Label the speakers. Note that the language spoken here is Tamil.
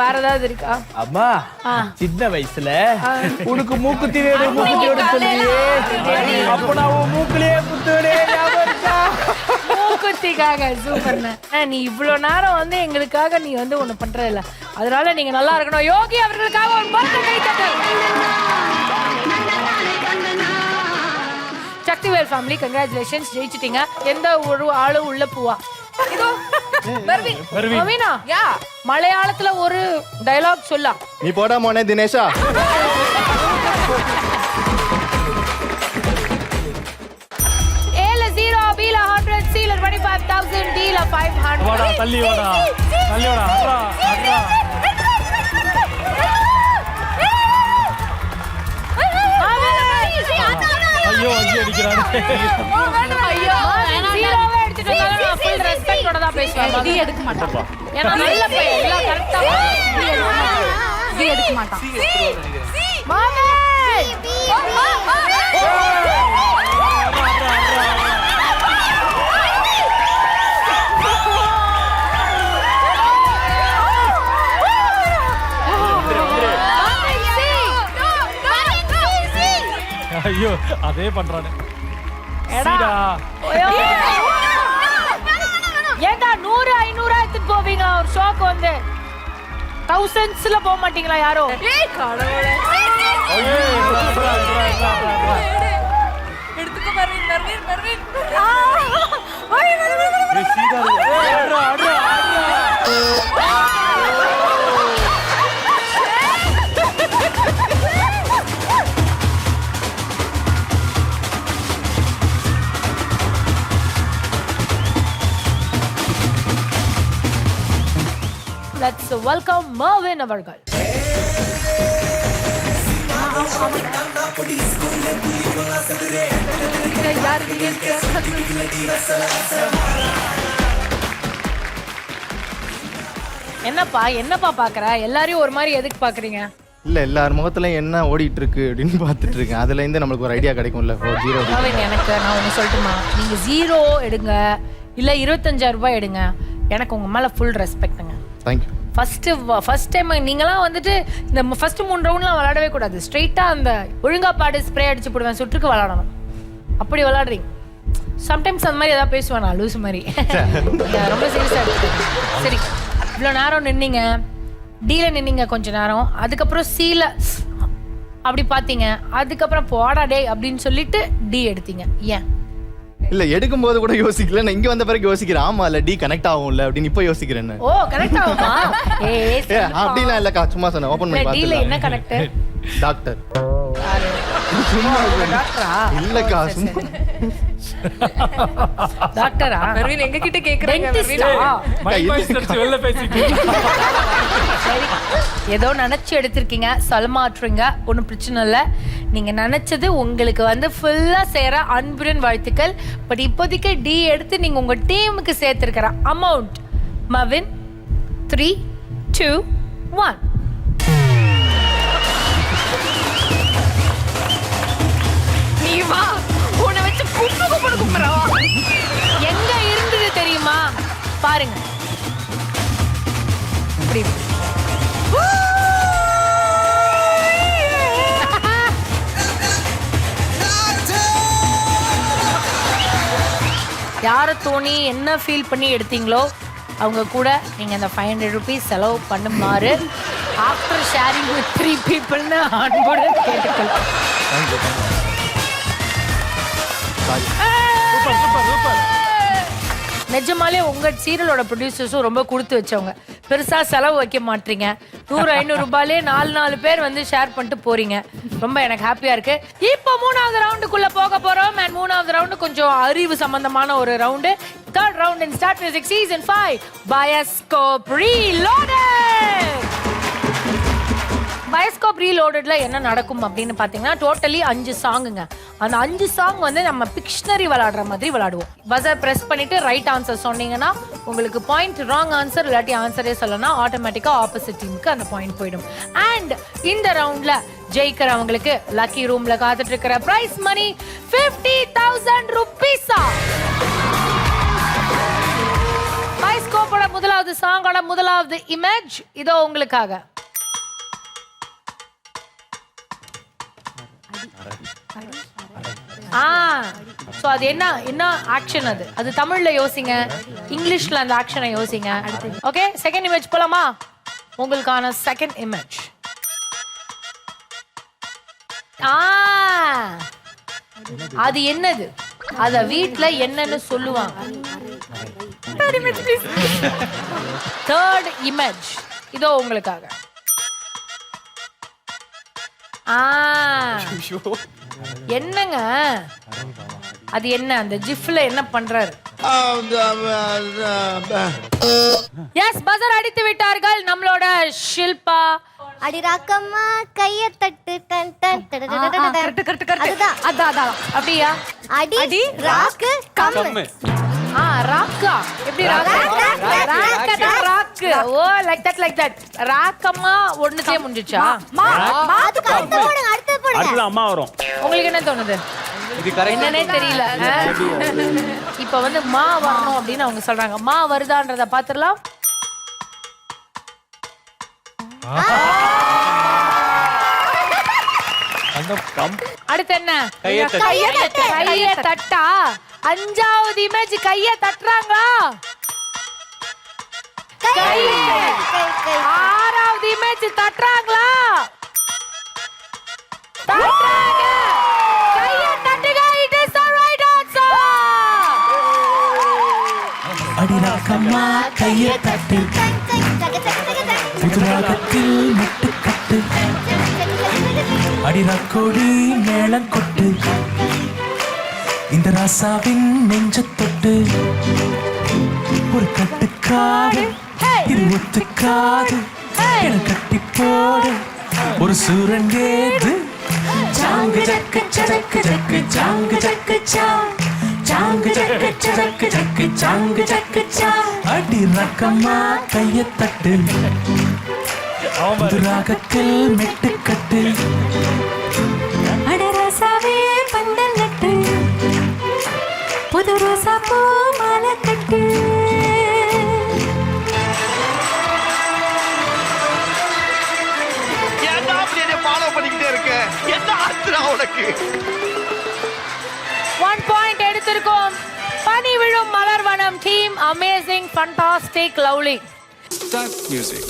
Speaker 1: வேற ஏதாவது இருக்கா?
Speaker 2: அம்மா சின்ன வயசுல உனக்கு மூக்குத்தி வேணும் மூக்குத்தியோட சொல்லியே அப்ப நான் உன் மூக்குலயே குத்துடே
Speaker 1: மூக்குத்திக்காக சூப்பர்ண்ண. நீ இவ்வளவு நேரம் வந்து எங்களுக்காக நீ வந்து ஒண்ணு பண்றது இல்ல, அதனால நீங்க நல்லா இருக்கணும். யோகி அவர்களுக்காக ஒரு பர்த்டே கைத்தட்டல். சக்திவேல் ஃபேமிலி கங்க்ராச்சுலேஷன்ஸ், ஜெயிச்சிட்டீங்க. எந்த ஒரு ஆளும் உள்ள போவா. இதோ பர்வீனா, மலையாளத்துல ஒரு டயலாக் சொல்லலாம்.
Speaker 3: நீ போடா மோனே தினேஷா.
Speaker 1: ஏல 0, பில 100, சில 25,000, டில 500.
Speaker 2: வாடா தள்ளி வாடா தள்ளி வாடா அட்ரா அட்ரா. ஐயோ அடி அடிக்குறானே.
Speaker 1: ஐயோ ஜீரோவே எடுத்துட்டு வந்தாங்க. ஃபுல் ரெஸ்பெக்ட்டோட தான் பேசுவாங்க. டி எடுக்க மாட்டான். ஏன்னா நல்ல பையன், எல்லாம் கரெக்ட்டா டி எடுக்க மாட்டான். மாமே
Speaker 2: ஐயோ அதே பண்றானே.
Speaker 1: ஏண்டா 100 500 எடுத்து போவீங்க ஒரு ஷாக் வந்து thousandsல போக மாட்டீங்களா யாரோ? கடவுளே எடுத்துக்க பர்வீன் பர்வீன் பர்வீன்.
Speaker 2: சீதா அட்ரா அட்ரா
Speaker 1: Let's welcome Mervin அவர்கள். என்னப்பா பாக்குற? எல்லாரையும் ஒரு மாதிரி எதுக்கு பாக்குறீங்க?
Speaker 3: இல்ல எல்லார் முகத்துலயும் என்ன ஓடிட்டு இருக்கு அப்படின்னு பார்த்துட்டு இருக்கேன். அதுல இருந்து நம்மளுக்கு ஒரு ஐடியா கிடைக்கும்ல. ஜீரோ
Speaker 1: எனக்கு நான் ஒன்று சொல்லட்டுமா, நீங்க 0 எடுங்க இல்ல 25,000 ரூபாய் எடுங்க, எனக்கு உங்க மேல ஃபுல் ரெஸ்பெக்ட்டுங்க.
Speaker 3: தேங்க்யூ.
Speaker 1: ஃபர்ஸ்ட் டைம் நீங்களாம் வந்துட்டு இந்த ஃபர்ஸ்ட் 3 ரவுண்ட்லாம் விளையாடவே கூடாது. ஸ்ட்ரெயிட்டா அந்த ஒழுங்கா பாடு ஸ்ப்ரே அடிச்சு போடுவேன் சுற்றுக்கு விளையாடணும். அப்படி விளையாடுறீங்க. சம்டைம்ஸ் அந்த மாதிரி ஏதாவது பேசுவேன் நான் லூஸ் மாதிரி. ரொம்ப சீரியஸா இருக்கு. சரி, இவ்வளோ நேரம் நின்னீங்க, டீல நின்னீங்க கொஞ்ச நேரம், அதுக்கப்புறம் சீல அப்படி பார்த்தீங்க, அதுக்கப்புறம் போடா டே அப்படின்னு சொல்லிட்டு டி எடுத்தீங்க. ஏன்?
Speaker 3: இல்ல எடுக்கும் போது கூட யோசிக்கல, நான் இங்க வந்த பிறகு யோசிக்கிறேன். ஆமா இல்ல டி கனெக்ட் ஆகும்ல அப்படின்னு இப்ப யோசிக்கிறேன்.
Speaker 1: ஓ கனெக்ட் ஆகுமா?
Speaker 3: அப்படிலாம் இல்லக்கா, சும்மா சொன்னேன். ஓபன் பண்ணி
Speaker 1: பார்த்தீங்க. டீல என்ன கனெக்ட்?
Speaker 3: டாக்டர்.
Speaker 1: டாக்டரா?
Speaker 3: இல்லக்கா சும்மா
Speaker 1: டாக்டரா?
Speaker 4: பர்வீன் எங்க கிட்ட கேக்குறாங்க.
Speaker 2: வெளில பேசிட்டு
Speaker 1: சரி, ஏதோ நினைச்சு எடுத்திருக்கீங்க, சல்மாற்றுங்க, ஒன்றும் பிரச்சனை இல்லை. நீங்க நினைச்சது உங்களுக்கு வந்து ஃபுல்லா சேர அன்புடன் வாழ்த்துக்கள். பட் இப்போதைக்கு டி எடுத்து நீங்க உங்க டீமுக்கு சேர்த்திருக்கிற அமௌண்ட் மவின் 3 2 1.
Speaker 4: நீ வா, உன்னை வச்சு கும்புறவா.
Speaker 1: எங்க இருந்தது தெரியுமா? பாருங்க. இப்படி யாரை தோணி என்ன ஃபீல் பண்ணி எடுத்தீங்களோ அவங்க கூட நீங்கள் அந்த 500 rupees செலவு பண்ணுமாறு ஆஃப்டர் ஷேரிங் வித் 3 பீப்புள்னு அன்புடன் கேட்டுக்கலாம். நிஜமாலே உங்க சீரியலோட ப்ரொடியூசர்ஸும் ரொம்ப கொடுத்து வச்சவங்க. பெருசா செலவு வைக்க மாட்டீங்க. 100-500 ரூபாயிலே 4 பேர் வந்து ஷேர் பண்ணிட்டு போறீங்க. ரொம்ப எனக்கு ஹாப்பியா இருக்கு. இப்போ 3வது ரவுண்டுக்குள்ள போக போறோம். அண்ட் 3வது ரவுண்டு கொஞ்சம் அறிவு சம்பந்தமான ஒரு round. 3rd round in Start Music Season 5 Bioscope Reloaded. Bioscope ரீலோடட்ல என்ன நடக்கும் அப்படின்னு பார்த்தீங்கன்னா டோட்டலி 5 சாங்குங்க. அந்த 5 சாங் வந்து நம்ம பிக்ஷனரி விளையாடுற மாதிரி விளையாடுவோம். பஸர் ப்ரெஸ் பண்ணிட்டு ரைட் ஆன்சர் சொன்னீங்கன்னா உங்களுக்கு பாயிண்ட், ராங் ஆன்சர் இல்லாட்டி ஆன்சரே சொல்லலாம் ஆட்டோமேட்டிக்கா ஆப்போசிட் டீமுக்கு அந்த பாயிண்ட் போயிடும். அண்ட் இந்த ரவுண்ட்ல ஜெயிக்கிறவங்களுக்கு லக்கி ரூம்ல காத்துட்டு இருக்கிற பிரைஸ் மணி 50,000 rupees. பயோஸ்கோப்போட பாடலோட முதலாவது சாங்கோட முதலாவது இமேஜ் இதோ உங்களுக்காக. சோ அது என்ன ஆக்ஷன்? அது தமிழ்ல யோசிங்க, இங்கிலீஷ்ல அந்த ஆக்ஷனை யோசிங்க. ஓகே, செகண்ட் இமேஜ் போலாமா? உங்களுக்கான செகண்ட் இமேஜ். அது என்னது? அத வீட்ல என்னன்னு சொல்லுவாங்க. தேர்ட் இமேஜ் இதோ உங்களுக்காக. என்னங்க அது? என்ன அந்த ஜிஃப்ல என்ன பண்றாரு? எஸ், பஸர் அடித்து விட்டார்கள் நம்மளோட ஷில்பா.
Speaker 5: அடி ராக்கம்மா கைய தட்டு டன் டன் அதுதான்.
Speaker 1: அதான் அப்படியா?
Speaker 5: அடி ராக்கு கம்மு.
Speaker 1: ராக்கா எப்படி? ராக்கு. ஓ, லைக் தட். ராக்கம்மா ஒண்ணுதே முடிஞ்சுச்சா?
Speaker 5: அதுக்கு அடுத்து போடுங்க, அடுத்து போடுங்க.
Speaker 2: அடுத்து அம்மா வரும்.
Speaker 1: உங்களுக்கு என்ன தோணுது? என்னன்னே தெரியல. இப்ப வந்து மா வரணும் அப்படின்னு அவங்க சொல்றாங்க. மா வருதான்றத பாத்துடலாம். அடுத்து என்ன? கைய தட்டா? அஞ்சாவது இமேஜ் கைய தட்டுறாங்களா? ஆறாவது இமேஜ் தட்டுறாங்களா? தட்டுறாங்க. கைய தட்டுங்க. It is the right answer.
Speaker 6: அடிராக்கம்மா கைய தட்டு, புதுராகத்தில் முட்டுக்கட்டு, அடிராக்கோடி மேளம் கொட்டு, இந்த ராசாவின் நெஞ்ச தொட்டு, ஒரு கட்டுக்காடு இது ஒத்துக்காது, என கட்டி போடு ஒரு சூரன் ஏது. ஜாங்கு ஜக்கு சடக்கு ஜக்கு ஜாங்கு ஜக்கு சா, ஜாங்கு ஜக்கு சடக்கு ஜக்கு ஜாங்கு ஜக்கு சா. அடி ரக்கம்மா கைய தட்டு, புதுராகத்தில் மெட்டுக்கட்டு,
Speaker 5: அடராசாவே பந்தல் நட்டு, புது ரோசா பூ மாலை கட்டு.
Speaker 3: ஏன்டா அப்படி என்ன ஃபாலோ பண்ணிக்கிட்டே இருக்க? என்ன ஆத்துறா உனக்கு?
Speaker 1: 1 பாயிண்ட் எடுத்திருக்கோம். பனி விழும் மலர்வனம் team. Amazing, fantastic, lovely.
Speaker 7: Start music.